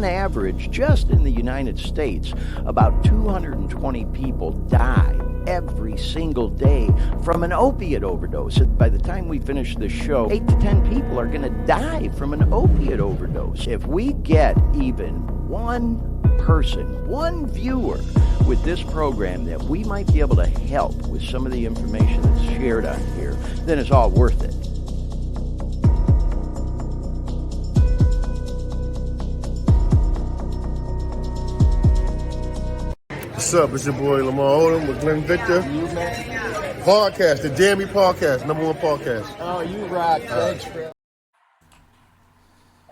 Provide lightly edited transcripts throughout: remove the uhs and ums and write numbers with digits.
on average, just in the United States, about 220 people die every single day from an opiate overdose. By the time we finish this show, 8 to 10 people are going to die from an opiate overdose. If we get even one person, one viewer with this program that we might be able to help with some of the information that's shared on here, then it's all worth it. What's up? It's your boy Lamar Odom with Glenn Victor. You, man. Podcast, the Dare Me podcast, #1 podcast. Oh, you rock. Thanks, bro.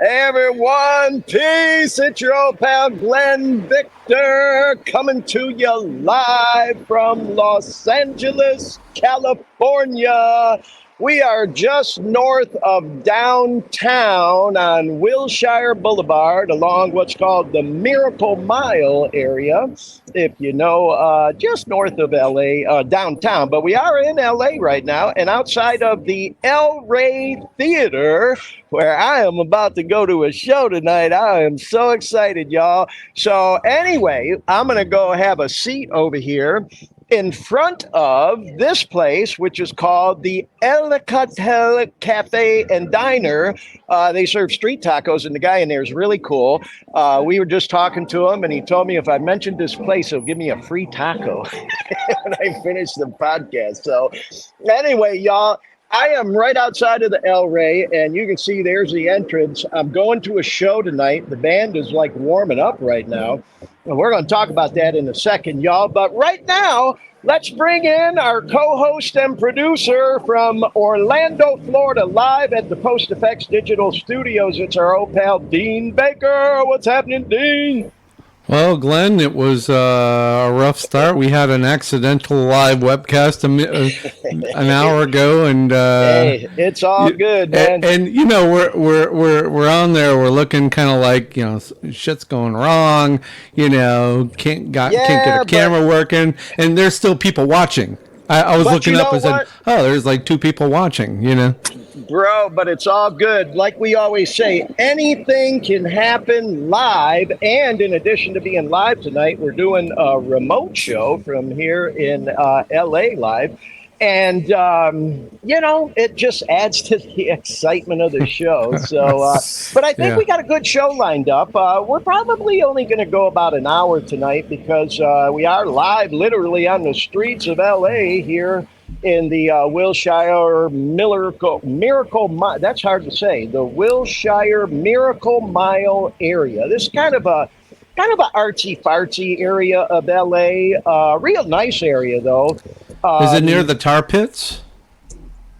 Hey everyone, peace. It's your old pal Glenn Victor coming to you live from Los Angeles, California. We are just north of downtown on Wilshire Boulevard along what's called the Miracle Mile area, if you know, just north of LA, downtown. But we are in LA right now and outside of the Rey Theater, where I am about to go to a show tonight. I am so excited, y'all. So anyway, I'm going to go have a seat over here in front of this place, which is called the El Cartel Cafe and Diner. They serve street tacos, and the guy in there is really cool. We were just talking to him, and he told me if I mentioned this place, he'll give me a free taco when I finish the podcast. So anyway, y'all, I am right outside of the El Rey, and you can see there's the entrance. I'm going to a show tonight. The band is like warming up right now. And we're going to talk about that in a second, y'all. But right now, let's bring in our co-host and producer from Orlando, Florida, live at the Post Effects Digital Studios. It's our old pal, Dean Baker. What's happening, Dean? Well, Glenn, it was a rough start. We had an accidental live webcast an hour ago, and hey, it's all good, man. And you know, we're on there. We're looking kind of like, you know, shit's going wrong. You know, can't get a camera working, and there's still people watching. I was looking up and said, oh, there's like 2 people watching. You know. Bro, but it's all good. Like we always say, anything can happen live. And in addition to being live tonight, we're doing a remote show from here in LA live. And, you know, it just adds to the excitement of the show. So, but I think we got a good show lined up. We're probably only going to go about an hour tonight because we are live literally on the streets of LA here in the Wilshire Miracle Mile. That's hard to say. The Wilshire Miracle Mile area. This is kind of a artsy fartsy area of LA. Real nice area though. Is it near the tar pits?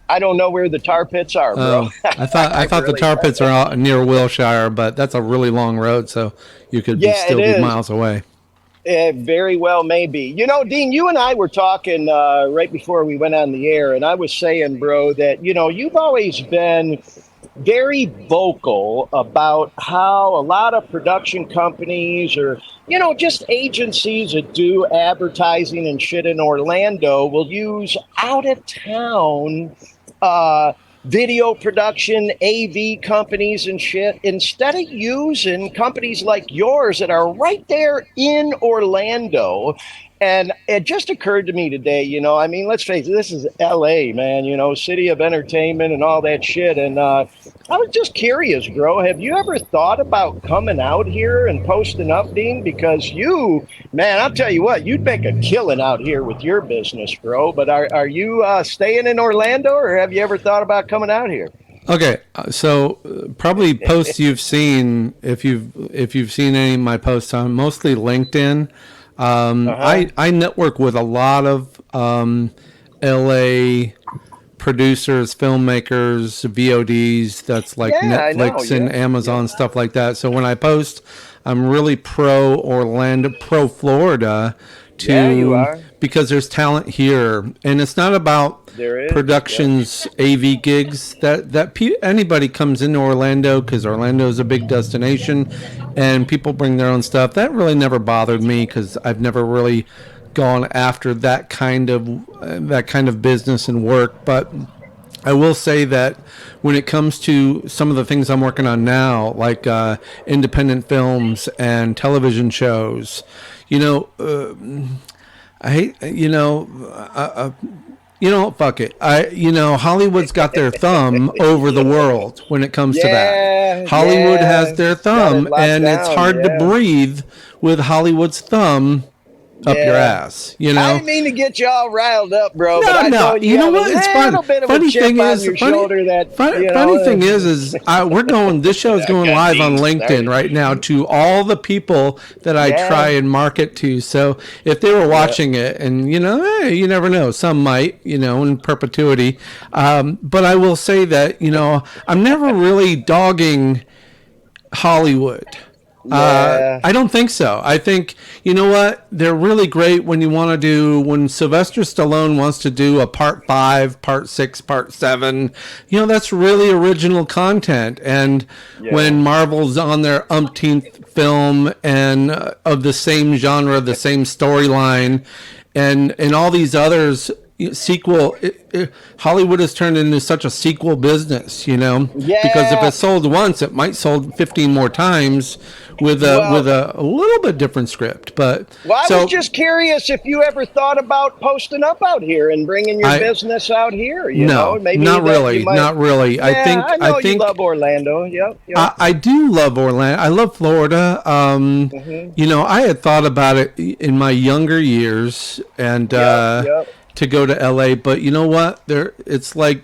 I don't know where the tar pits are, bro. I thought the tar pits are out near Wilshire, but that's a really long road, so you could still be miles away. It very well may be. You know, Dean, you and I were talking right before we went on the air, and I was saying, bro, that, you know, you've always been very vocal about how a lot of production companies or, you know, just agencies that do advertising and shit in Orlando will use out-of-town video production, AV companies and shit, instead of using companies like yours that are right there in Orlando. And it just occurred to me today, you know, I mean, let's face it, this is LA, man, you know, city of entertainment and all that shit. And I was just curious, bro, have you ever thought about coming out here and posting up, Dean? Because you, man, I'll tell you what, you'd make a killing out here with your business, bro. But are you staying in Orlando, or have you ever thought about coming out here? Okay, so probably posts you've seen, if you've seen any of my posts on mostly LinkedIn. I network with a lot of LA producers, filmmakers, VODs, that's like Netflix and Amazon, stuff like that. So when I post, I'm really pro Orlando, pro Florida, because there's talent here. And it's not about productions, AV gigs, anybody comes into Orlando, because Orlando is a big destination and people bring their own stuff. That really never bothered me because I've never really gone after that kind of business and work. But I will say that when it comes to some of the things I'm working on now, like independent films and television shows, I hate, fuck it. Hollywood's got their thumb over the world when it comes to that. Hollywood has their thumb, and it's hard to breathe with Hollywood's thumb up your ass, I didn't mean to get you all riled up, bro. But I know you know what? It's fun. Funny thing is, funny thing is we're going. This show is going live on LinkedIn right now to all the people that I try and market to. So if they were watching it, and you never know, some might, in perpetuity. But I will say that I'm never really dogging Hollywood. I don't think so. I think, you know what? They're really great when Sylvester Stallone wants to do a part 5, part 6, part 7, that's really original content. And when Marvel's on their umpteenth film and of the same genre, the same storyline, and all these others, Hollywood has turned into such a sequel business, because if it sold once, it might sold 15 more times with a little bit different script. But I was just curious if you ever thought about posting up out here and bringing your business out here. Maybe not really. Yeah, I think you love Orlando. Yep. I do love Orlando. I love Florida. I had thought about it in my younger years, and to go to LA, but you know what? It's like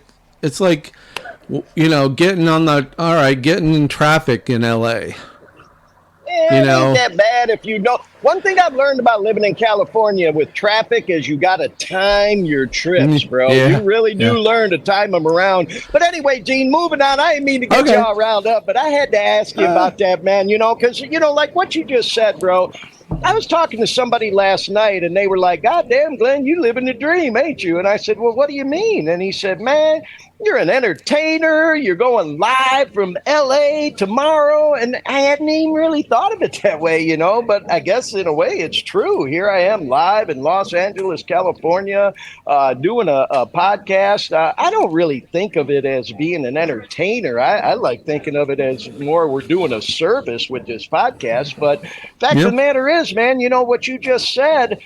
getting in traffic in LA. It ain't that bad if you don't. One thing I've learned about living in California with traffic is you got to time your trips, bro. You really do learn to time them around. But anyway, Gene, moving on. I didn't mean to get you all riled up, but I had to ask you about that, man, because, like what you just said, bro. I was talking to somebody last night, and they were like, God damn, Glenn, you living the dream, ain't you? And I said, well, what do you mean? And he said, man, you're an entertainer. You're going live from L.A. tomorrow. And I hadn't even really thought of it that way, but I guess in a way it's true. Here I am live in Los Angeles, California, doing a podcast. I don't really think of it as being an entertainer. I like thinking of it as more we're doing a service with this podcast. But fact of the matter is, man, what you just said,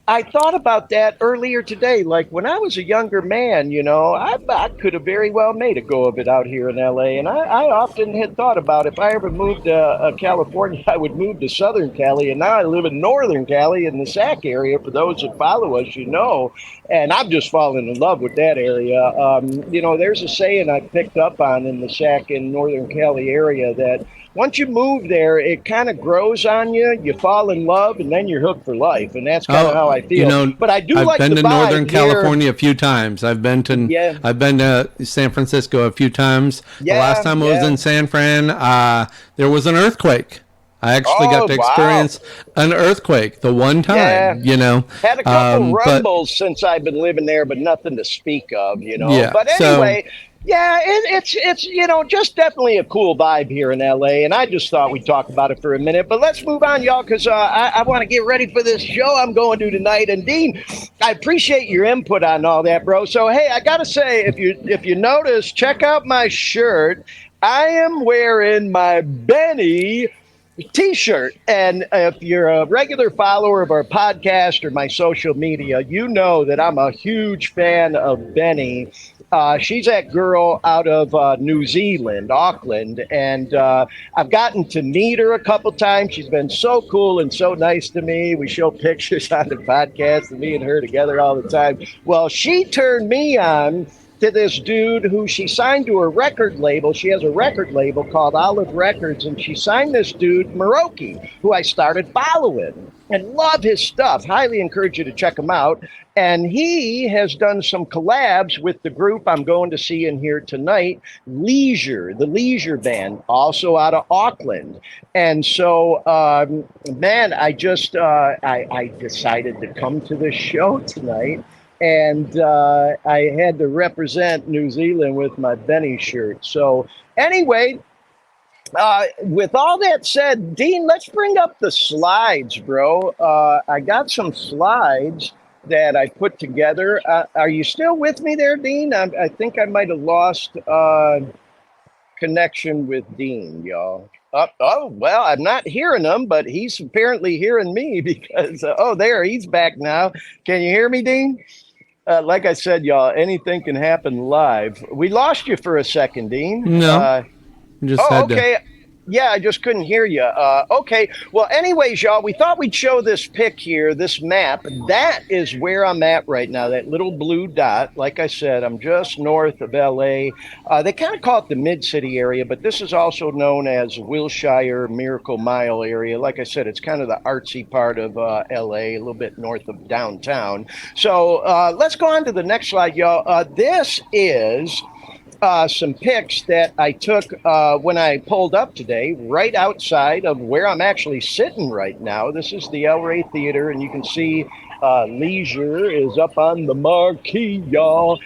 I thought about that earlier today. Like when I was a younger man, I could have very well made a go of it out here in LA. And I often had thought about if I ever moved to California, I would move to Southern Cali. And now I live in Northern Cali in the SAC area. For those that follow us, and I've just fallen in love with that area. There's a saying I picked up on in the SAC in Northern Cali area that once you move there, it kind of grows on you. You fall in love, and then you're hooked for life. And that's kind of how I feel. But I do like the vibe. I've been to Northern California a few times. I've been to San Francisco a few times. The last time I was in San Fran, there was an earthquake. I actually got to experience an earthquake the one time, Had a couple rumbles since I've been living there, but nothing to speak of, But anyway... it's just definitely a cool vibe here in LA, and I just thought we'd talk about it for a minute. But let's move on, y'all, because I want to get ready for this show I'm going to tonight. And Dean, I appreciate your input on all that, bro. So hey, I gotta say, if you notice, check out my shirt. I am wearing my Benny T-shirt, and if you're a regular follower of our podcast or my social media, you know that I'm a huge fan of Benny. She's that girl out of New Zealand, Auckland, and I've gotten to meet her a couple times. She's been so cool and so nice to me. We show pictures on the podcast of me and her together all the time. Well, she turned me on to this dude who she signed to her record label. She has a record label called Olive Records, and she signed this dude, Maroki, who I started following and love his stuff. Highly encourage you to check him out. And he has done some collabs with the group I'm going to see in here tonight, Leisure, the Leisure Band, also out of Auckland. And so, man, I just, I decided to come to this show tonight. And I had to represent New Zealand with my Benny shirt. So anyway, with all that said, Dean, let's bring up the slides, bro. I got some slides. that I put together. Are you still with me there, Dean? I think I might have lost connection with Dean, y'all. Oh, well, I'm not hearing him, but he's apparently hearing me because, there, he's back now. Can you hear me, Dean? Like I said, y'all, anything can happen live. We lost you for a second, Dean. No, just had okay. Yeah, I just couldn't hear you. Okay. Well, anyways, y'all, we thought we'd show this pic here, this map. That is where I'm at right now, that little blue dot. Like I said, I'm just north of LA. They kind of call it the Mid-City area, but this is also known as Wilshire Miracle Mile area. Like I said, it's kind of the artsy part of LA, a little bit north of downtown. So let's go on to the next slide, y'all. This is some pics that I took when I pulled up today, right outside of where I'm actually sitting right now. This is the Rey Theater, and you can see Leisure is up on the marquee, y'all.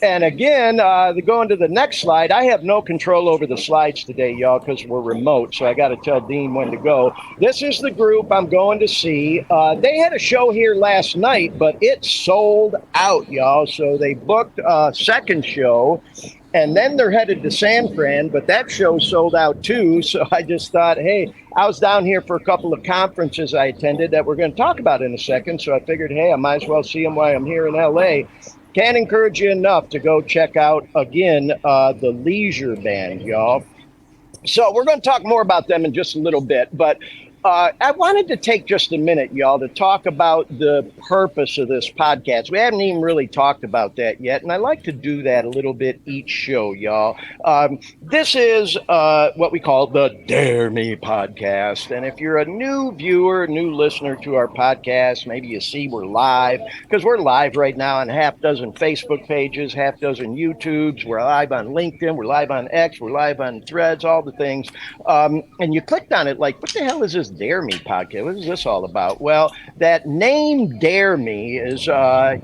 And again, going to the next slide, I have no control over the slides today, y'all, because we're remote, so I got to tell Dean when to go. This is the group I'm going to see. They had a show here last night, but it sold out, y'all, so they booked a second show. And then they're headed to San Fran, but that show sold out too. So I just thought, hey, I was down here for a couple of conferences I attended that we're going to talk about in a second. So I figured, hey, I might as well see them while I'm here in LA. Can't encourage you enough to go check out, again, the Leisure Band, y'all. So we're going to talk more about them in just a little bit, but I wanted to take just a minute, y'all, to talk about the purpose of this podcast. We haven't even really talked about that yet, and I like to do that a little bit each show, y'all. This is what we call the Dare Me podcast, and if you're a new viewer, new listener to our podcast, maybe you see we're live, because we're live right now on half dozen Facebook pages, half dozen YouTubes, we're live on LinkedIn, we're live on X, we're live on Threads, all the things, and you clicked on it like, what the hell is this Dare Me podcast? What is this all about? Well, that name Dare Me is, kind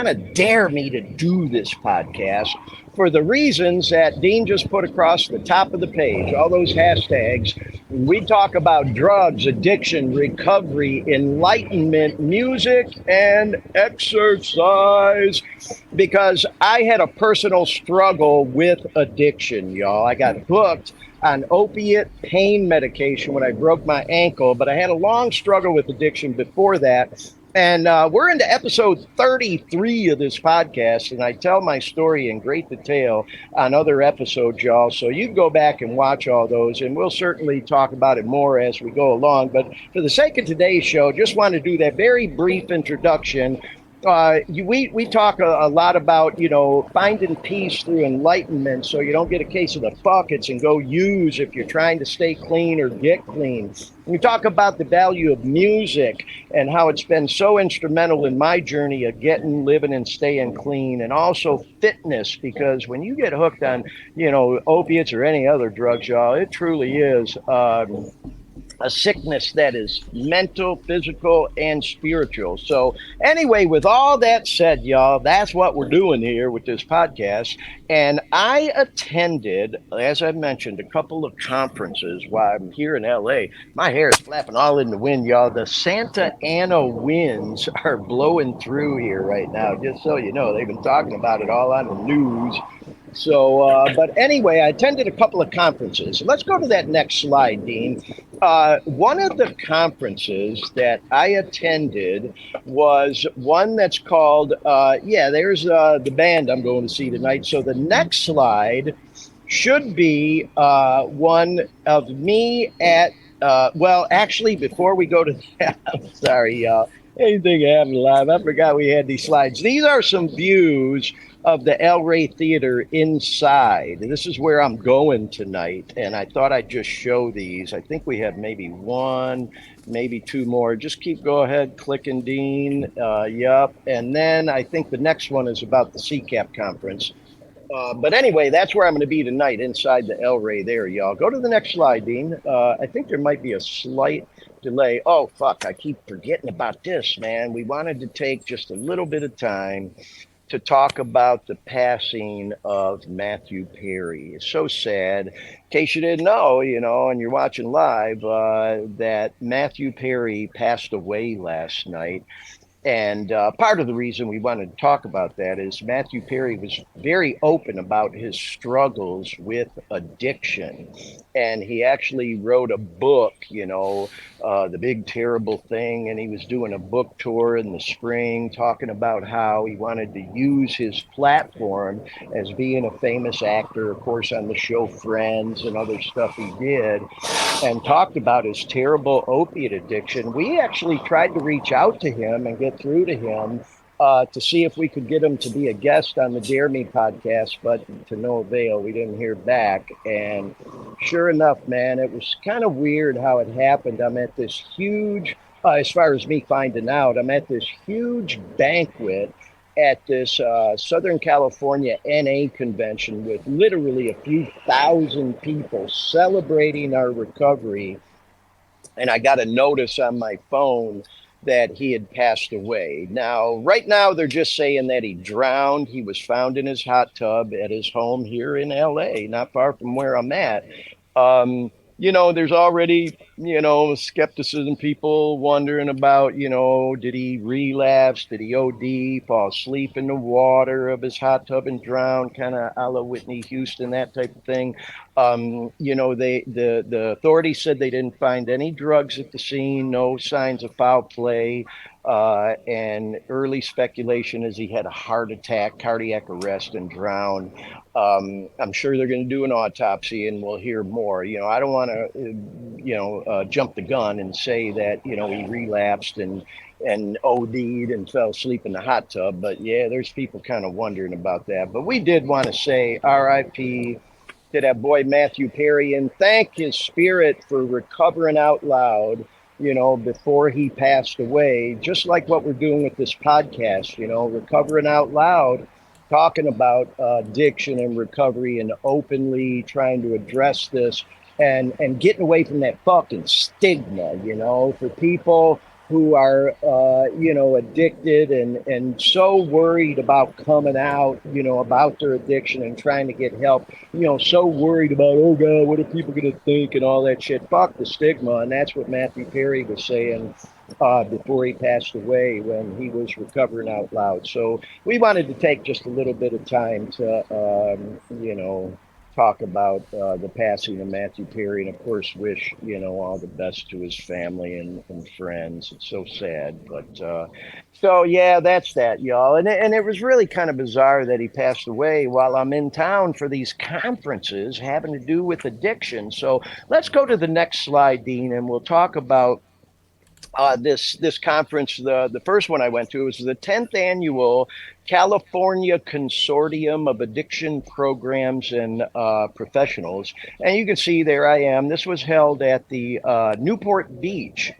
of dare me to do this podcast for the reasons that Dean just put across the top of the page, all those hashtags. We talk about drugs, addiction, recovery, enlightenment, music, and exercise, because I had a personal struggle with addiction, y'all. I got hooked on opiate pain medication when I broke my ankle, but I had a long struggle with addiction before that. And we're into episode 33 of this podcast, and I tell my story in great detail on other episodes, y'all. So you can go back and watch all those, and we'll certainly talk about it more as we go along. But for the sake of today's show, just want to do that very brief introduction. We talk a lot about, finding peace through enlightenment so you don't get a case of the buckets and go use if you're trying to stay clean or get clean. We talk about the value of music and how it's been so instrumental in my journey of getting, living, and staying clean, and also fitness, because when you get hooked on, opiates or any other drugs, y'all, it truly is a sickness that is mental, physical, and spiritual. So anyway, with all that said, y'all, that's what we're doing here with this podcast. And I attended, as I mentioned, a couple of conferences while I'm here in LA. My hair is flapping all in the wind, y'all. The Santa Ana winds are blowing through here right now, just so you know. They've been talking about it all on the news. So, but anyway, I attended a couple of conferences. Let's go to that next slide, Dean. One of the conferences that I attended was one that's called, there's the band I'm going to see tonight. So the next slide should be one of me at, actually, before we go to that, I'm sorry, y'all. Anything happened live? I forgot we had these slides. These are some views of the Rey Theater inside. This is where I'm going tonight, and I thought I'd just show these. I think we have maybe one, maybe two more. Just go ahead, clicking, Dean. Yup. And then I think the next one is about the CCAP conference. But anyway, that's where I'm going to be tonight, inside the Rey there, y'all. Go to the next slide, Dean. I think there might be a slight delay. Oh, fuck, I keep forgetting about this, man. We wanted to take just a little bit of time to talk about the passing of Matthew Perry. It's so sad. In case you didn't know, and you're watching live, that Matthew Perry passed away last night. And part of the reason we wanted to talk about that is Matthew Perry was very open about his struggles with addiction. And he actually wrote a book, The Big Terrible Thing. And he was doing a book tour in the spring talking about how he wanted to use his platform as being a famous actor, of course, on the show Friends and other stuff he did, and talked about his terrible opiate addiction. We actually tried to reach out to him and get through to him to see if we could get him to be a guest on the Dare Me podcast, but to no avail. We didn't hear back. And sure enough, man, it was kind of weird how it happened. I'm at this huge, as far as me finding out, I'm at this huge banquet at this Southern California NA convention with literally a few thousand people celebrating our recovery. And I got a notice on my phone that he had passed away. Now, right now, they're just saying that he drowned. He was found in his hot tub at his home here in LA, not far from where I'm at. There's already, skepticism, people wondering about, did he relapse? Did he OD, fall asleep in the water of his hot tub and drown, kind of a la Whitney Houston, that type of thing. The authorities said they didn't find any drugs at the scene, no signs of foul play. And early speculation is he had a heart attack, cardiac arrest, and drowned. I'm sure they're going to do an autopsy and we'll hear more. I don't want to, jump the gun and say that, he relapsed and OD'd and fell asleep in the hot tub. But yeah, there's people kind of wondering about that. But we did want to say RIP to that boy Matthew Perry and thank his spirit for recovering out loud, before he passed away, just like what we're doing with this podcast, recovering out loud, talking about addiction and recovery and openly trying to address this and getting away from that fucking stigma, for people who are, addicted and so worried about coming out, about their addiction and trying to get help, so worried about, oh God, what are people going to think and all that shit. Fuck the stigma. And that's what Matthew Perry was saying before he passed away when he was recovering out loud. So we wanted to take just a little bit of time to, talk about the passing of Matthew Perry and of course wish all the best to his family and friends. It's so sad, but so yeah, that's that, y'all. And it was really kind of bizarre that he passed away while I'm in town for these conferences having to do with addiction. So let's go to the next slide, Dean, and we'll talk about this conference. The first one I went to was the 10th annual California Consortium of Addiction Programs and Professionals. And you can see there I am. This was held at the Newport Beach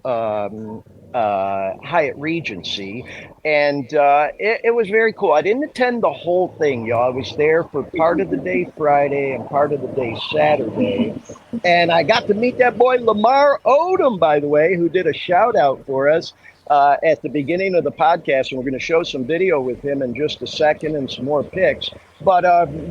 Hyatt Regency. And it was very cool. I didn't attend the whole thing, y'all. I was there for part of the day Friday and part of the day Saturday. And I got to meet that boy Lamar Odom, by the way, who did a shout out for us at the beginning of the podcast. And we're going to show some video with him in just a second and some more pics. But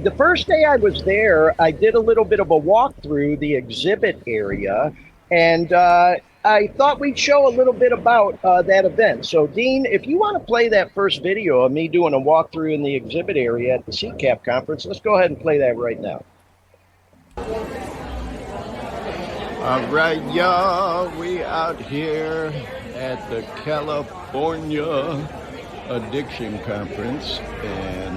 the first day I was there, I did a little bit of a walk through the exhibit area. And I thought we'd show a little bit about that event. So, Dean, if you want to play that first video of me doing a walkthrough in the exhibit area at the CCAP conference, let's go ahead and play that right now. All right, y'all, we out here at the California Addiction Conference, and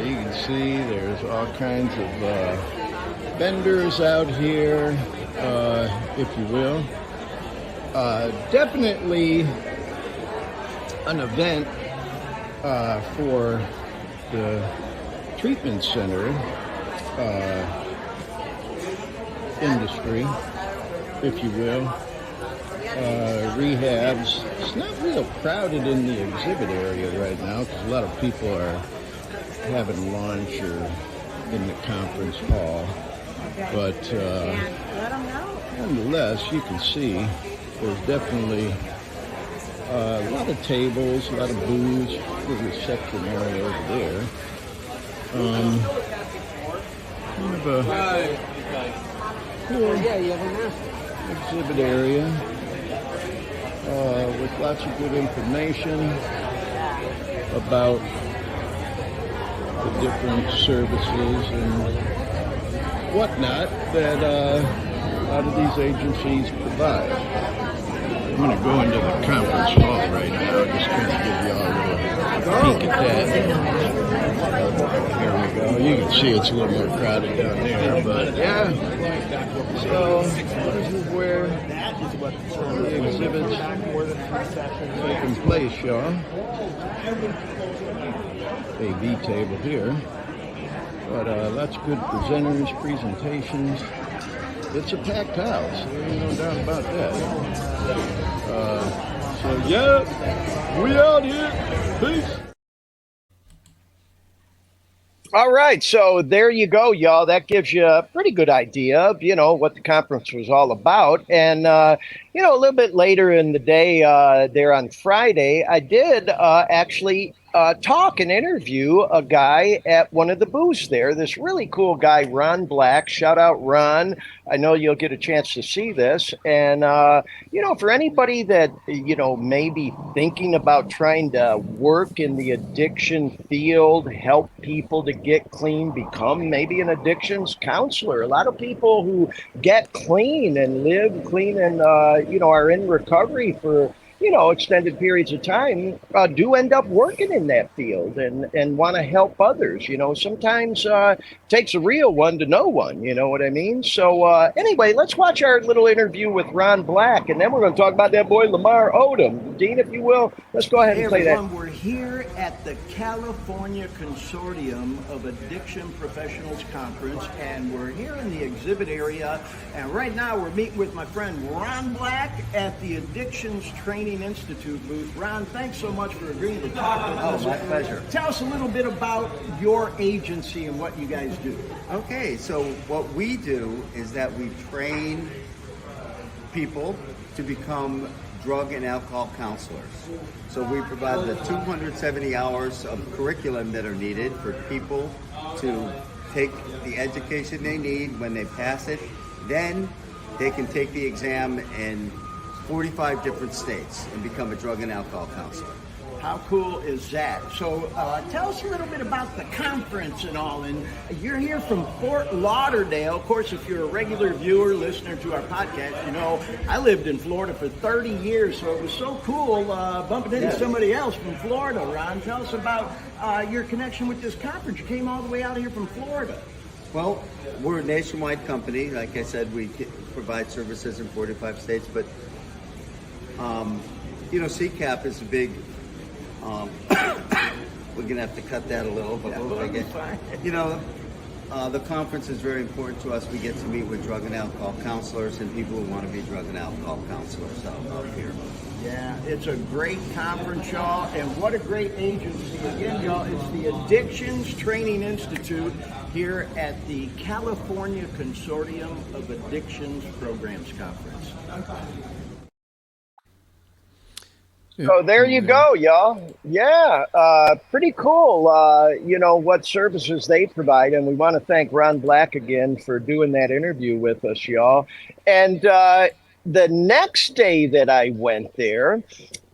you can see there's all kinds of vendors out here, if you will. Definitely an event for the treatment center industry, if you will. Rehabs. It's not real crowded in the exhibit area right now because a lot of people are having lunch or in the conference hall. But nonetheless, you can see there's definitely A lot of tables, a lot of booze, the reception area over there. Kind of a cool exhibit area with lots of good information about the different services and whatnot that a lot of these agencies provide. I'm going to go into the conference hall right now, just kind of give you all a little peek at that. Here we go. You can see it's a little more crowded down there, but yeah. So this is where the exhibits taking place, y'all. AV table here, but lots of good presenters, presentations. It's a packed house. There ain't no doubt about that. So yeah, we out here. Peace. All right, so there you go, y'all. That gives you a pretty good idea of, what the conference was all about. And, a little bit later in the day there on Friday, I did actually talk and interview a guy at one of the booths there. This really cool guy, Ron Black. Shout out, Ron. I know you'll get a chance to see this. And, for anybody that, may be thinking about trying to work in the addiction field, help people to get clean, become maybe an addictions counselor. A lot of people who get clean and live clean and, are in recovery for, extended periods of time do end up working in that field and want to help others. Sometimes it takes a real one to know one, you know what I mean? So anyway, let's watch our little interview with Ron Black, and then we're going to talk about that boy Lamar Odom. Dean, if you will, let's go ahead and play everyone, that. We're here at the California Consortium of Addiction Professionals Conference, and we're here in the exhibit area, and right now we're meeting with my friend Ron Black at the Addictions Training Institute booth. Ron, thanks so much for agreeing to talk with us. Oh, my pleasure. Tell us a little bit about your agency and what you guys do. Okay, so what we do is that we train people to become drug and alcohol counselors. So we provide the 270 hours of curriculum that are needed for people to take the education they need. When they pass it, then they can take the exam in 45 different states and become a drug and alcohol counselor. How cool is that? So tell us a little bit about the conference and all. And you're here from Fort Lauderdale. Of course, if you're a regular viewer, listener to our podcast, I lived in Florida for 30 years. So it was so cool bumping into somebody else from Florida. Ron, tell us about your connection with this conference. You came all the way out here from Florida. Well, we're a nationwide company. Like I said, we provide services in 45 states, but CCAP is a big, we're going to have to cut that a little, but the conference is very important to us. We get to meet with drug and alcohol counselors and people who want to be drug and alcohol counselors out here. Yeah, it's a great conference, y'all, and what a great agency. Again, y'all, it's the Addictions Training Institute here at the California Consortium of Addictions Programs Conference. So there you go, y'all. Yeah, pretty cool, what services they provide. And we want to thank Ron Black again for doing that interview with us, y'all. And the next day that I went there,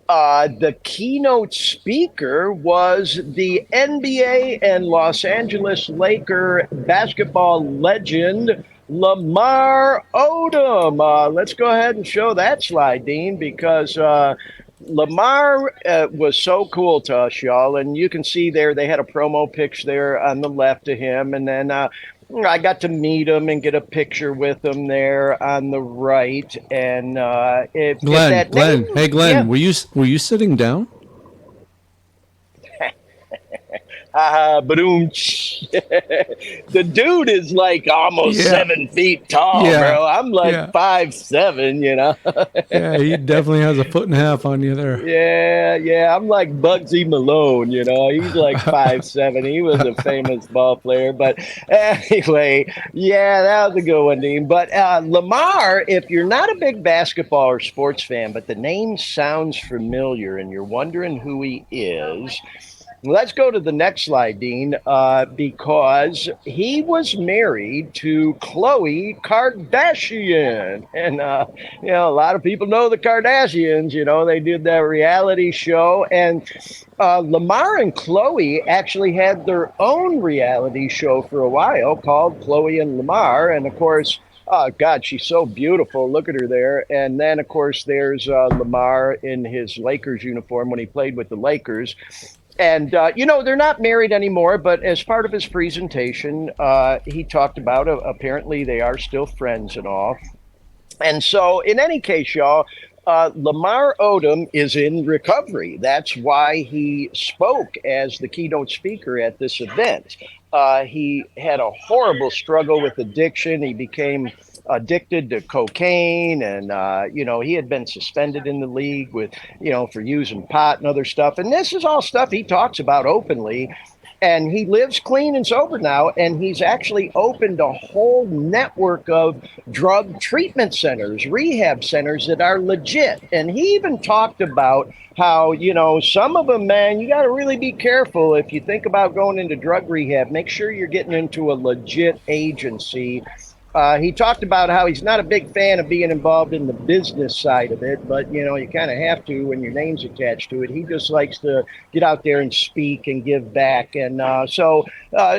the keynote speaker was the NBA and Los Angeles Laker basketball legend, Lamar Odom. Let's go ahead and show that slide, Dean, because Lamar was so cool to us, y'all. And you can see there, they had a promo picture there on the left of him. And then I got to meet him and get a picture with him there on the right. And Glenn, were you sitting down? Badoom. The dude is like almost 7 feet tall, bro. I'm like 5'7", you know. Yeah, he definitely has a foot and a half on you there. Yeah. I'm like Bugsy Malone, you know. He's like 5'7". He was a famous ball player. But anyway, yeah, that was a good one, Dean. But Lamar, if you're not a big basketball or sports fan, but the name sounds familiar and you're wondering who he is, let's go to the next slide, Dean, because he was married to Khloe Kardashian. And, you know, a lot of people know the Kardashians. You know, they did that reality show. And Lamar and Khloe actually had their own reality show for a while called Khloe and Lamar. And, of course, oh, God, she's so beautiful. Look at her there. And then, of course, there's Lamar in his Lakers uniform when he played with the Lakers. And, you know, they're not married anymore, but as part of his presentation, he talked about apparently they are still friends and all. And so in any case, y'all, Lamar Odom is in recovery. That's why he spoke as the keynote speaker at this event. He had a horrible struggle with addiction. He became addicted to cocaine, and you know, he had been suspended in the league with, you know, for using pot and other stuff. And this is all stuff he talks about openly. And he lives clean and sober now, and he's actually opened a whole network of drug treatment centers, rehab centers that are legit. And he even talked about how, you know, some of them, man, you got to really be careful if you think about going into drug rehab. Make sure you're getting into a legit agency. He talked about how he's not a big fan of being involved in the business side of it, but, you know, you kind of have to when your name's attached to it. He just likes to get out there and speak and give back. And so,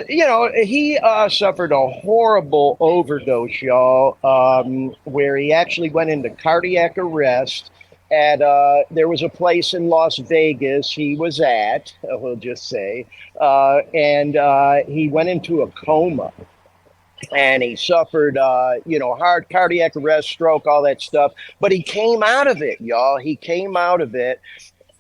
you know, he suffered a horrible overdose, y'all, where he actually went into cardiac arrest. And there was a place in Las Vegas he was at, we'll just say, and he went into a coma. And he suffered, you know, hard cardiac arrest, stroke, all that stuff. But he came out of it, y'all. He came out of it,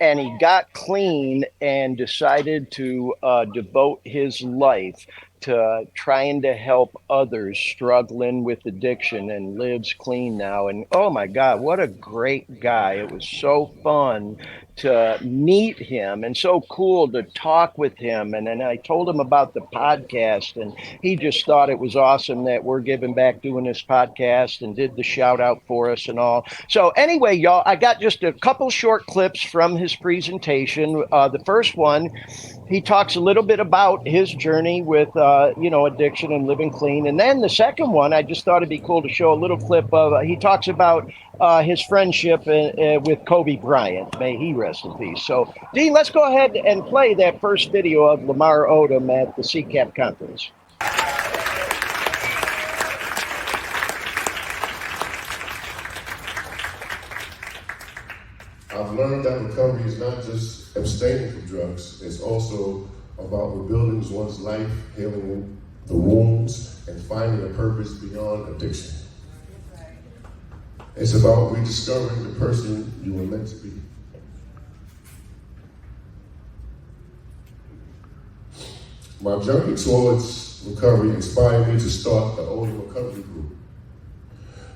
and he got clean and decided to devote his life to trying to help others struggling with addiction, and lives clean now. And oh my God, what a great guy. It was so fun to meet him and so cool to talk with him. And then I told him about the podcast, and he just thought it was awesome that we're giving back doing this podcast, and did the shout out for us and all. So anyway, y'all, I got just a couple short clips from his presentation. The first one, he talks a little bit about his journey with, you know, addiction and living clean. And then the second one, I just thought it'd be cool to show a little clip of, he talks about his friendship with Kobe Bryant. May he rest in peace. So, Dean, let's go ahead and play that first video of Lamar Odom at the CCAP conference. I've learned that recovery is not just abstaining from drugs, it's also about rebuilding one's life, healing the wounds, and finding a purpose beyond addiction. It's about rediscovering the person you were meant to be. My journey towards recovery inspired me to start the Odom Recovery Group.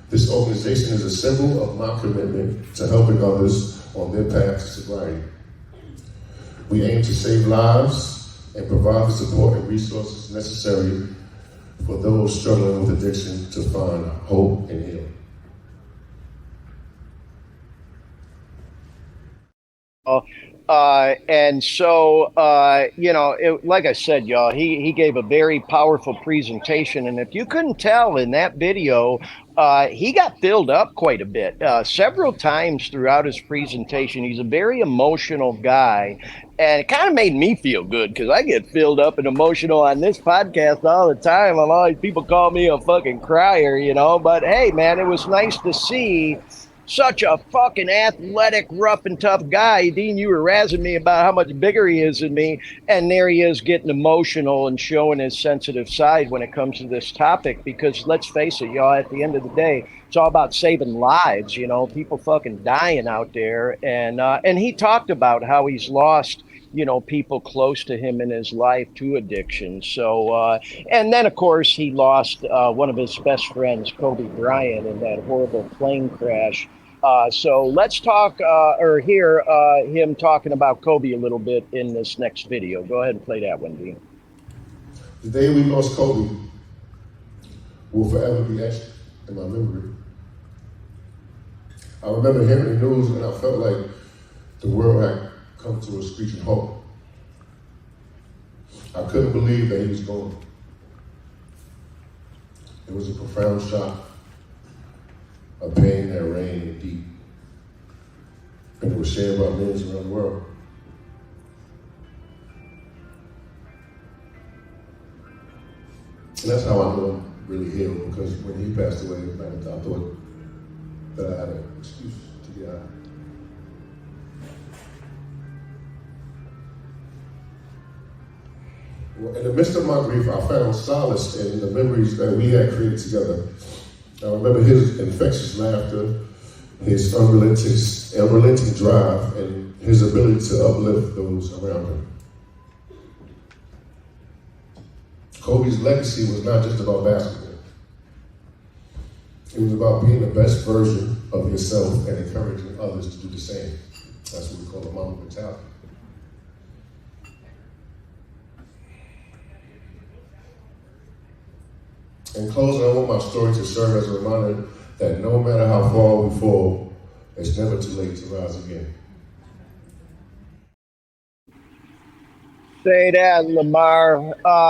This organization is a symbol of my commitment to helping others on their path to sobriety. We aim to save lives and provide the support and resources necessary for those struggling with addiction to find hope and healing. And so, you know, like I said, y'all, he gave a very powerful presentation. And if you couldn't tell in that video, he got filled up quite a bit, several times throughout his presentation. He's a very emotional guy. And it kind of made me feel good, because I get filled up and emotional on this podcast all the time. And all these people call me a fucking crier, you know. But hey, man, it was nice to see such a fucking athletic, rough and tough guy. Dean, you were razzing me about how much bigger he is than me, and there he is getting emotional and showing his sensitive side when it comes to this topic. Because let's face it, y'all, at the end of the day, it's all about saving lives. You know, people fucking dying out there. And he talked about how he's lost people close to him in his life to addiction. So, and then of course he lost one of his best friends, Kobe Bryant, in that horrible plane crash. So let's talk or hear him talking about Kobe a little bit in this next video. Go ahead and play that one, Dean. The day we lost Kobe will forever be etched in my memory. I remember hearing the news and I felt like the world had come to a screeching halt. I couldn't believe that he was gone. It was a profound shock, a pain that reigned deep, and it was shared by millions around the world. And that's how I know I'm really healed, because when he passed away, I thought that I had an excuse to get out. Well, in the midst of my grief, I found solace in the memories that we had created together. I remember his infectious laughter, his unrelenting drive, and his ability to uplift those around him. Kobe's legacy was not just about basketball. It was about being the best version of yourself and encouraging others to do the same. That's what we call a mama mentality. In closing, I want my story to serve as a reminder that no matter how far we fall, it's never too late to rise again. Say that, Lamar.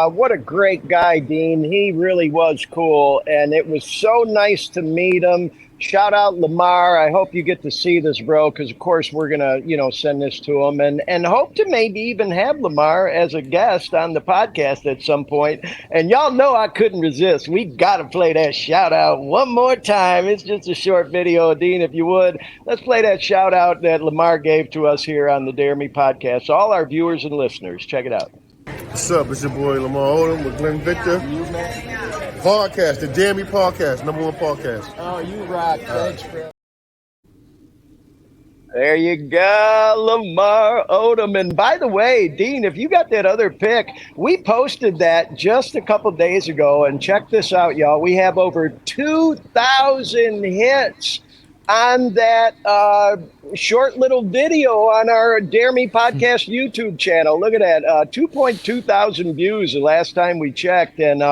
What a great guy, Dean. He really was cool, and it was so nice to meet him. Shout out, Lamar. I hope you get to see this, bro, because, of course, we're going to, send this to him and hope to maybe even have Lamar as a guest on the podcast at some point. And y'all know I couldn't resist. We got to play that shout out one more time. It's just a short video, Dean, if you would. Let's play that shout out that Lamar gave to us here on the Dare Me podcast. All our viewers and listeners, check it out. What's up? It's your boy Lamar Odom with Glenn Victor. Podcast, the Dare Me podcast, #1 podcast. Oh, you rock. Thanks, bro. There you go, Lamar Odom. And by the way, Dean, if you got that other pic, we posted that just a couple days ago. And check this out, y'all. We have over 2,000 hits on that short little video on our Dare Me podcast YouTube channel. Look at that, 2.2 thousand views the last time we checked, and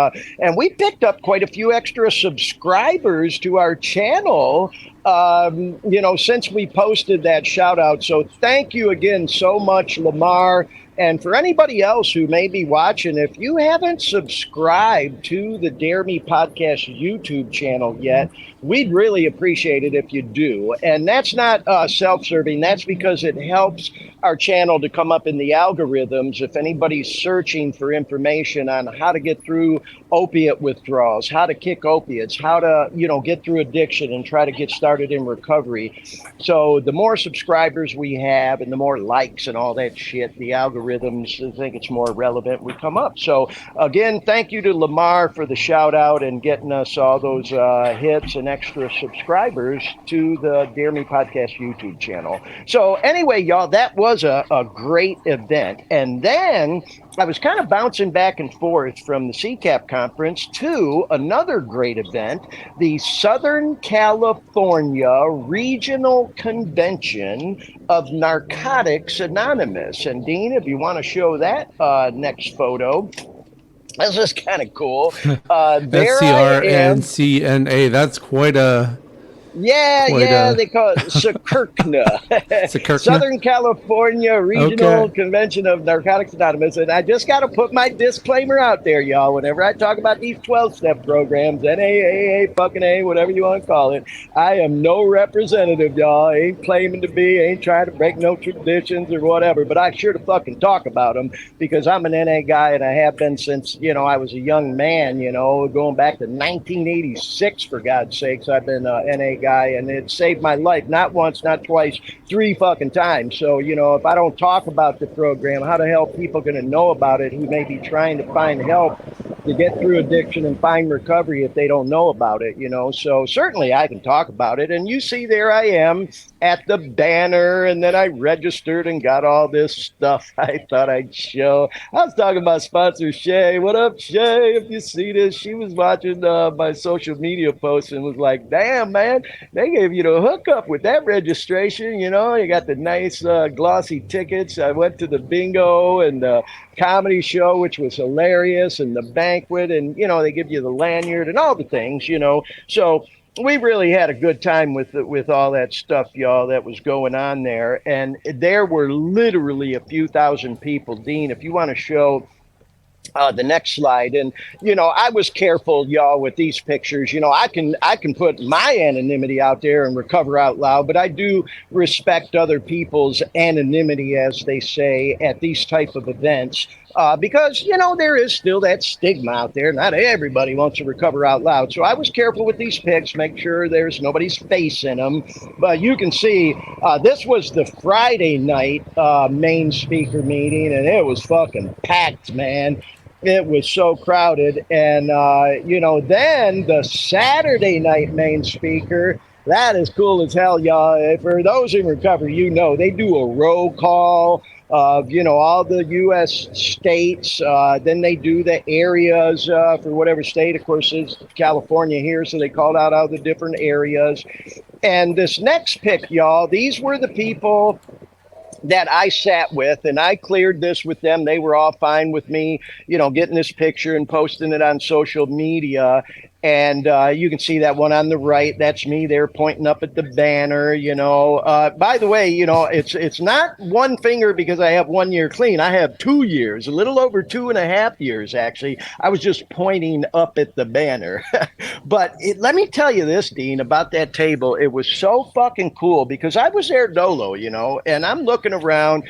we picked up quite a few extra subscribers to our channel. Since we posted that shout out. So thank you again so much, Lamar. And for anybody else who may be watching, if you haven't subscribed to the Dare Me Podcast YouTube channel yet, we'd really appreciate it if you do. And that's not self-serving. That's because it helps our channel to come up in the algorithms if anybody's searching for information on how to get through opiate withdrawals, how to kick opiates, how to, get through addiction and try to get started in recovery. So the more subscribers we have and the more likes and all that shit, the algorithms think it's more relevant, we come up. So again, thank you to Lamar for the shout out and getting us all those hits and extra subscribers to the Dare Me Podcast YouTube channel. So anyway, y'all, that was a great event. And then I was kind of bouncing back and forth from the CCAP conference to another great event, the Southern California Regional Convention of Narcotics Anonymous. And Dean, if you want to show that next photo, this is kind of cool. SCRNCNA, that's quite a... They call it SCRCNA. Southern California Regional Convention of Narcotics Anonymous. And I just got to put my disclaimer out there, y'all. Whenever I talk about these 12-step programs, NAAA, fucking A, whatever you want to call it, I am no representative, y'all. I ain't claiming to be, ain't trying to break no traditions or whatever, but I sure to fucking talk about them because I'm an NA guy and I have been since, I was a young man, going back to 1986, for God's sakes. I've been NA guy, and it saved my life, not once, not twice, 3 fucking times. So, if I don't talk about the program, how the hell are people going to know about it who may be trying to find help to get through addiction and find recovery if they don't know about it, So certainly I can talk about it. And you see, there I am at the banner, and then I registered and got all this stuff I thought I'd show. I was talking about sponsor Shay. What up, Shay? If you see this, she was watching my social media posts and was like, damn, man, they gave you the hookup with that registration. You know, you got the nice glossy tickets. I went to the bingo and the comedy show, which was hilarious, and the banquet, and, you know, they give you the lanyard and all the things, you know. So we really had a good time with all that stuff, y'all, that was going on there. And there were literally a few thousand people. Dean, if you want to show the next slide. And, you know, I was careful, y'all, with these pictures. You know, I can put my anonymity out there and recover out loud, but I do respect other people's anonymity, as they say, at these type of events. Because, you know, there is still that stigma out there. Not everybody wants to recover out loud. So I was careful with these pics, make sure there's nobody's face in them. But you can see this was the Friday night main speaker meeting, and it was fucking packed, man. It was so crowded. And, you know, then the Saturday night main speaker, that is cool as hell, y'all. For those in recovery, you know, they do a roll call of, you know, all the U.S. states. Then they do the areas for whatever state. Of course, it's California here, so they called out all the different areas. And this next pick, y'all, these were the people that I sat with, and I cleared this with them. They were all fine with me, you know, getting this picture and posting it on social media. And you can see that one on the right. That's me there pointing up at the banner, you know. By the way, you know, it's not one finger because I have 1 year clean. I have 2 years, a little over 2.5 years, actually. I was just pointing up at the banner. But let me tell you this, Dean, about that table. It was so fucking cool because I was there dolo, you know, and I'm looking around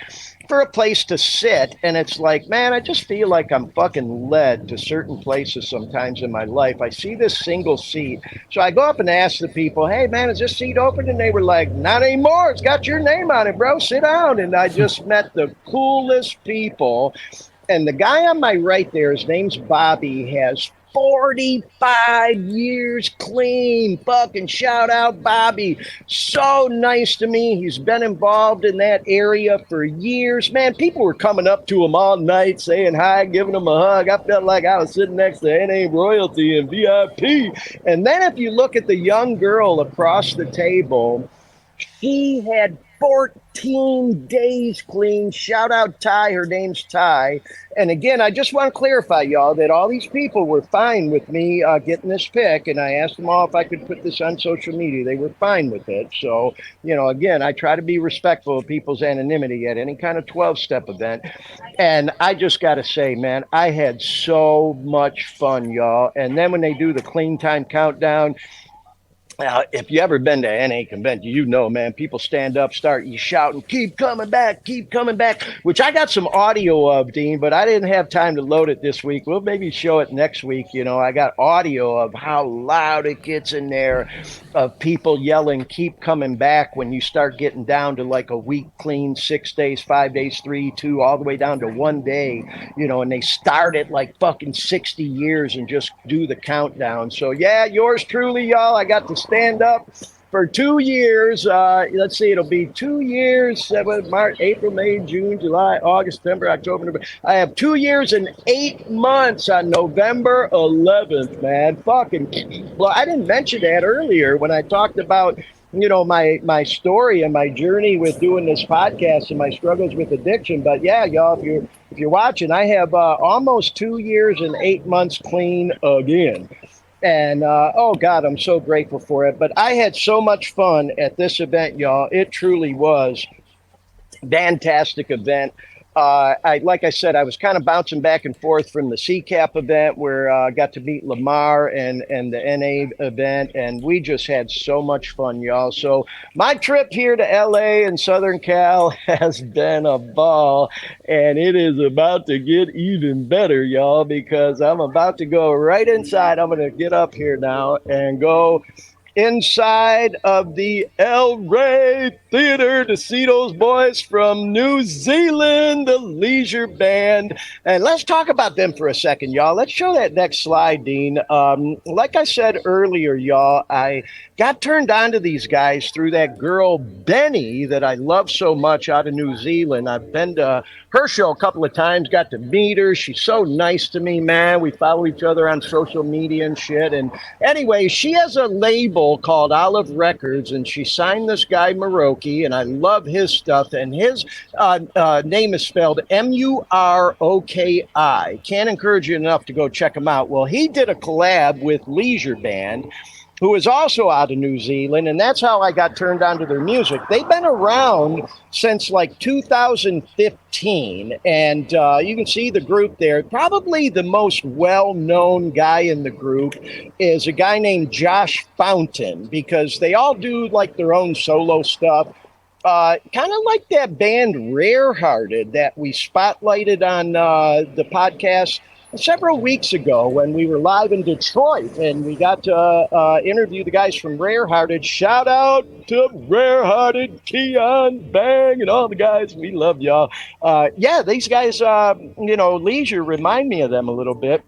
for a place to sit, and it's like, man, I just feel like I'm fucking led to certain places sometimes in my life. I see this single seat, so I go up and ask the people, hey man, is this seat open? And they were like, not anymore, it's got your name on it, bro, sit down. And I just met the coolest people. And the guy on my right there, his name's Bobby, has 45 years clean. Fucking shout out, Bobby. So nice to me. He's been involved in that area for years. Man, people were coming up to him all night saying hi, giving him a hug. I felt like I was sitting next to NA royalty and VIP. And then if you look at the young girl across the table, she had 14 days clean. Shout out Ty. Her name's Ty. And again, I just want to clarify, y'all, that all these people were fine with me getting this pic. And I asked them all if I could put this on social media. They were fine with it. So, you know, again, I try to be respectful of people's anonymity at any kind of 12-step event. And I just got to say, man, I had so much fun, y'all. And then when they do the clean time countdown, if you ever been to NA convention, you know, man, people stand up, start shouting, keep coming back, which I got some audio of, Dean, but I didn't have time to load it this week. We'll maybe show it next week. You know, I got audio of how loud it gets in there, of people yelling, keep coming back when you start getting down to like a week clean, 6 days, 5 days, 3, 2, all the way down to 1 day, you know, and they start at like fucking 60 years and just do the countdown. So yeah, yours truly, y'all, I got to stand up for 2 years. Let's see, it'll be 2 years, March, April, May, June, July, August, September, October, November. I have 2 years and 8 months on November 11th, man. Fucking, well, I didn't mention that earlier when I talked about, you know, my story and my journey with doing this podcast and my struggles with addiction. But yeah, y'all, if you're watching, I have almost 2 years and 8 months clean again. And, oh, God, I'm so grateful for it. But I had so much fun at this event, y'all. It truly was a fantastic event. Like I said, I was kind of bouncing back and forth from the CCAP event where I got to meet Lamar and the NA event, and we just had so much fun, y'all. So my trip here to LA and Southern Cal has been a ball, and it is about to get even better, y'all, because I'm about to go right inside. I'm going to get up here now and go inside of the Rey Theater to see those boys from New Zealand, the Leisure Band. And let's talk about them for a second, y'all. Let's show that next slide, Dean. Like I said earlier, y'all, I got turned on to these guys through that girl, Benny, that I love so much out of New Zealand. I've been to her show a couple of times, got to meet her. She's so nice to me, man. We follow each other on social media and shit. And anyway, she has a label called Olive Records, and she signed this guy Muroki, and I love his stuff. And his name is spelled Muroki. Can't encourage you enough to go check him out. Well, he did a collab with Leisure Band, who is also out of New Zealand, and that's how I got turned on to their music. They've been around since like 2015, and you can see the group there. Probably the most well-known guy in the group is a guy named Josh Fountain, because they all do like their own solo stuff. Kind of like that band Rare Hearted that we spotlighted on the podcast several weeks ago when we were live in Detroit, and we got to interview the guys from Rare Hearted. Shout out to Rare Hearted, Keon, Bang, and all the guys. We love y'all. Yeah, these guys, Leisure remind me of them a little bit.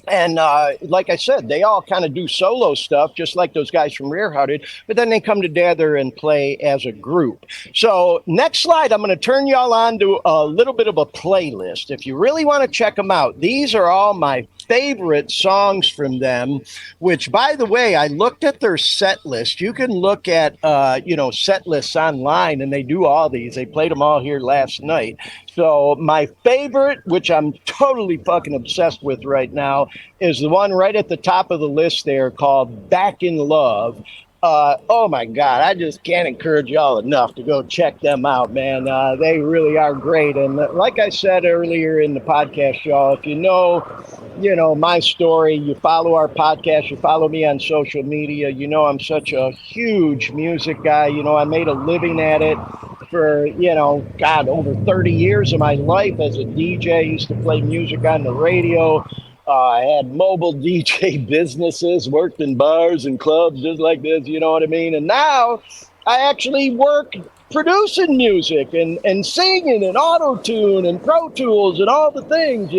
And like I said, they all kind of do solo stuff, just like those guys from Rare Hearted, but then they come together and play as a group. So next slide, I'm going to turn y'all on to a little bit of a playlist. If you really want to check them out, these are all my favorite songs from them, which, by the way, I looked at their set list. You can look at, set lists online, and they do all these. They played them all here last night. So my favorite, which I'm totally fucking obsessed with right now, is the one right at the top of the list there called Back in Love. Oh my God, I just can't encourage y'all enough to go check them out, man. They really are great. And like I said earlier in the podcast, y'all, if you know my story, you follow our podcast, you follow me on social media, I'm such a huge music guy. I made a living at it for, over 30 years of my life as a DJ. I used to play music on the radio. I had mobile DJ businesses, worked in bars and clubs just like this, you know what I mean? And now I actually work producing music and singing and auto-tune and Pro Tools and all the things,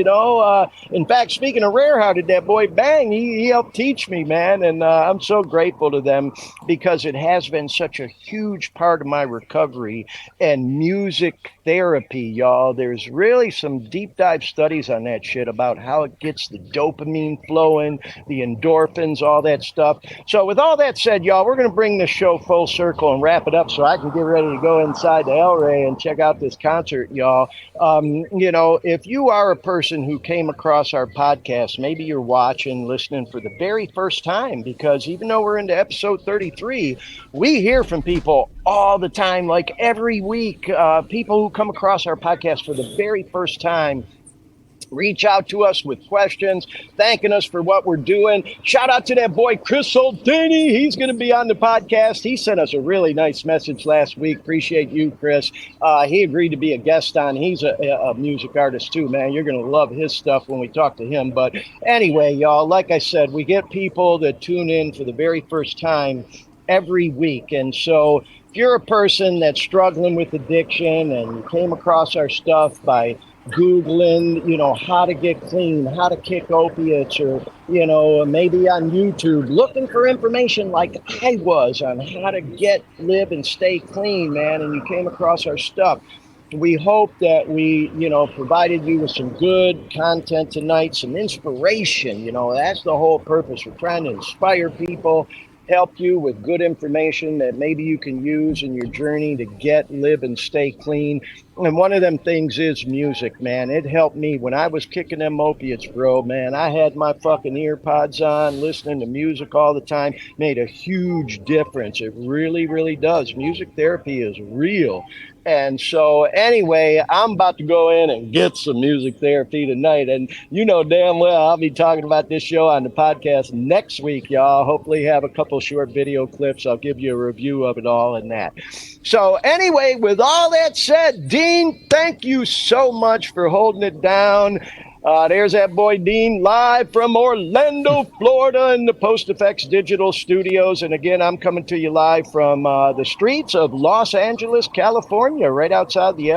In fact, speaking of Rare Hearted, that boy Bang, he helped teach me, man. And I'm so grateful to them because it has been such a huge part of my recovery and music therapy, y'all. There's really some deep dive studies on that shit about how it gets the dopamine flowing, the endorphins, all that stuff. So with all that said, y'all, we're going to bring this show full circle and wrap it up so I can get ready to go inside the El Rey and check out this concert, y'all. If you are a person who came across our podcast, maybe you're watching, listening for the very first time, because even though we're into episode 33, we hear from people all the time, like every week, people who come across our podcast for the very first time reach out to us with questions, thanking us for what we're doing. Shout out to that boy, Chris Soldini. He's going to be on the podcast. He sent us a really nice message last week. Appreciate you, Chris. He agreed to be a guest on. He's a music artist too, man. You're going to love his stuff when we talk to him. But anyway, y'all, like I said, we get people that tune in for the very first time every week. And so if you're a person that's struggling with addiction and you came across our stuff by Googling, how to get clean, how to kick opiates, or, maybe on YouTube, looking for information like I was on how to live and stay clean, man, and you came across our stuff. We hope that we, provided you with some good content tonight, some inspiration. That's the whole purpose. We're trying to inspire people, help you with good information that maybe you can use in your journey to live and stay clean. And one of them things is music, man. It helped me when I was kicking them opiates, bro, man. I had my fucking ear pods on, listening to music all the time. Made a huge difference. It really, really does. Music therapy is real. And so anyway, I'm about to go in and get some music therapy tonight. And damn well I'll be talking about this show on the podcast next week, y'all. Hopefully have a couple short video clips. I'll give you a review of it all and that. So anyway, with all that said, Dean, thank you so much for holding it down. There's that boy Dean live from Orlando, Florida in the Post Effects Digital Studios. And again, I'm coming to you live from the streets of Los Angeles, California, right outside the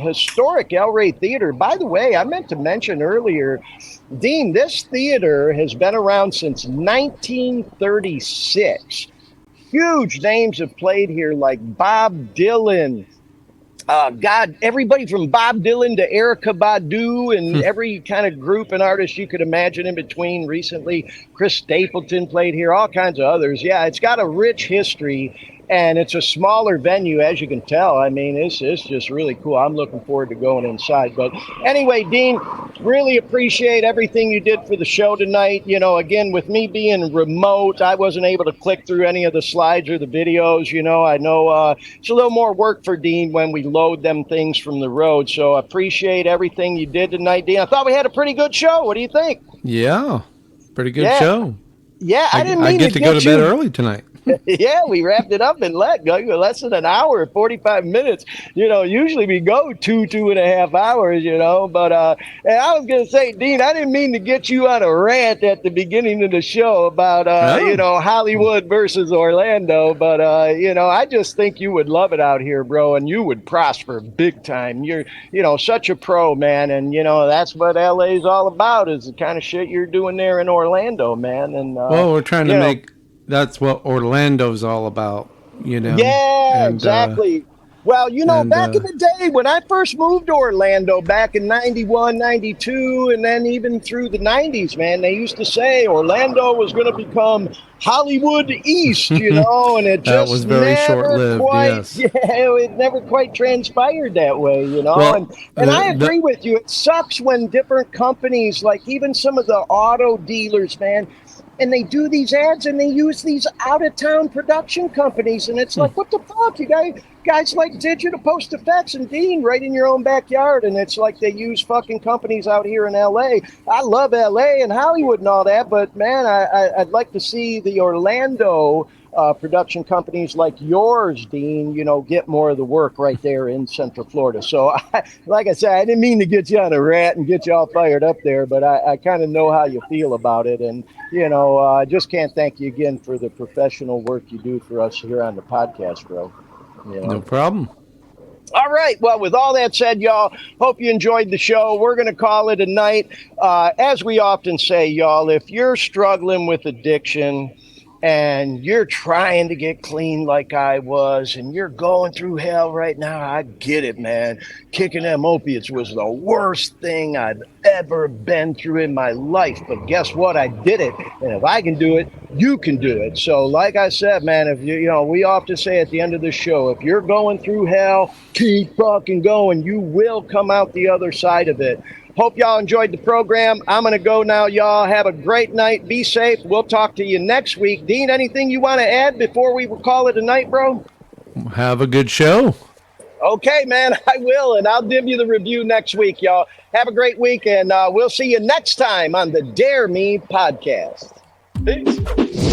historic El Rey Theater. By the way, I meant to mention earlier, Dean, this theater has been around since 1936. Huge names have played here like Bob Dylan. Everybody from Bob Dylan to Erykah Badu and every kind of group and artist you could imagine in between. Recently, Chris Stapleton played here, all kinds of others. Yeah, it's got a rich history, and it's a smaller venue, as you can tell. I mean, it's just really cool. I'm looking forward to going inside. But anyway, Dean, really appreciate everything you did for the show tonight. You know, again, with me being remote, I wasn't able to click through any of the slides or the videos. You know, I know it's a little more work for Dean when we load them things from the road. So I appreciate everything you did tonight, Dean. I thought we had a pretty good show. What do you think? Yeah, pretty good show. Yeah, I didn't mean I get to go to bed early tonight. Yeah, we wrapped it up in less than an hour, 45 minutes. You know, usually we go 2.5 hours, you know. But and I was going to say, Dean, I didn't mean to get you on a rant at the beginning of the show about, you know, Hollywood versus Orlando. But, you know, I just think you would love it out here, bro, and you would prosper big time. You're, you know, such a pro, man. And, you know, that's what L.A. is all about, is the kind of shit you're doing there in Orlando, man. And well, we're trying to make... That's what Orlando's all about, you know. Yeah, exactly. Well, you know, back in the day when I first moved to Orlando back in 91, 92, and then even through the 90s, man, they used to say Orlando was going to become Hollywood East, you know, and it just that was very short-lived, yes. Yeah, it never quite transpired that way, you know. Well, and I agree with you. It sucks when different companies, like even some of the auto dealers, man, and they do these ads and they use these out-of-town production companies. And it's like, what the fuck? You guys like Digital Post Effects and Dean right in your own backyard. And it's like they use fucking companies out here in L.A. I love L.A. and Hollywood and all that. But, man, I'd like to see the Orlando production companies like yours, Dean, you know, get more of the work right there in Central Florida. So, like I said, I didn't mean to get you on a rant and get you all fired up there, but I kind of know how you feel about it. And, you know, I just can't thank you again for the professional work you do for us here on the podcast, bro. You know? No problem. All right. Well, with all that said, y'all, hope you enjoyed the show. We're going to call it a night. As we often say, y'all, if you're struggling with addiction, and you're trying to get clean like I was, and you're going through hell right now, I get it, man. Kicking them opiates was the worst thing I've ever been through in my life. But guess what? I did it. And if I can do it, you can do it. So like I said, man, if you know, we often say at the end of the show, if you're going through hell, keep fucking going. You will come out the other side of it. Hope y'all enjoyed the program. I'm going to go now, y'all. Have a great night. Be safe. We'll talk to you next week. Dean, anything you want to add before we call it a night, bro? Have a good show. Okay, man, I will. And I'll give you the review next week, y'all. Have a great week, and we'll see you next time on the Dare Me podcast. Peace.